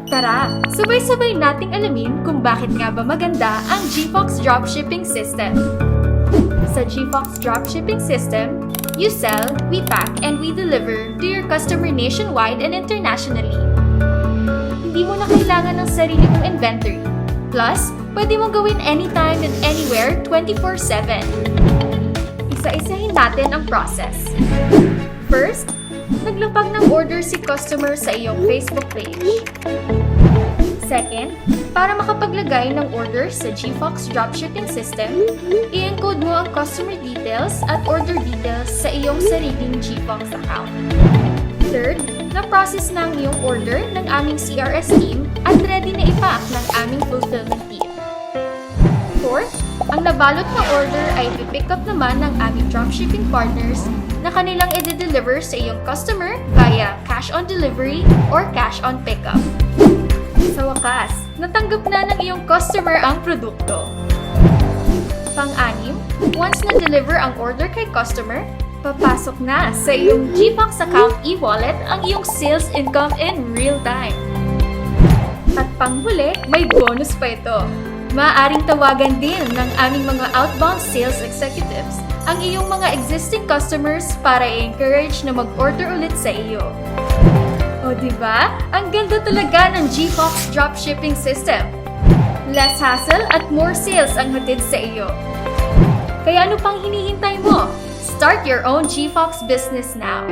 Tara, sabay-sabay nating alamin kung bakit nga ba maganda ang Gfoxx Dropshipping System. Sa Gfoxx Dropshipping System, you sell, we pack, and we deliver to your customer nationwide and internationally. Hindi mo na kailangan ng sarili mong inventory. Plus, pwede mong gawin anytime and anywhere 24/7. Isa-isahin natin ang process. First, naglapag ng order si customer sa iyong Facebook page. Second, para makapaglagay ng order sa Gfoxx Dropshipping System, i-encode mo ang customer details at order details sa iyong sariling Gfoxx account. Third, na-process na ang iyong order ng aming CRS team at ready na ipack ng aming fulfillment team. Fourth, ang nabalot na order ay pipick up naman ng aming dropshipping partners na kanilang i-deliver sa iyong customer via cash on delivery or cash on pickup. Sa wakas, natanggap na ng iyong customer ang produkto. Pang-anim, once na-deliver ang order kay customer, papasok na sa iyong Gfoxx account e-wallet ang iyong sales income in real time. At panghuli, may bonus pa ito. Maaaring tawagan din ng aming mga outbound sales executives ang iyong mga existing customers para i-encourage na mag-order ulit sa iyo. O diba? Ang ganda talaga ng Gfoxx Dropshipping System. Less hassle at more sales ang hatid sa iyo. Kaya ano pang hinihintay mo? Start your own Gfoxx business now.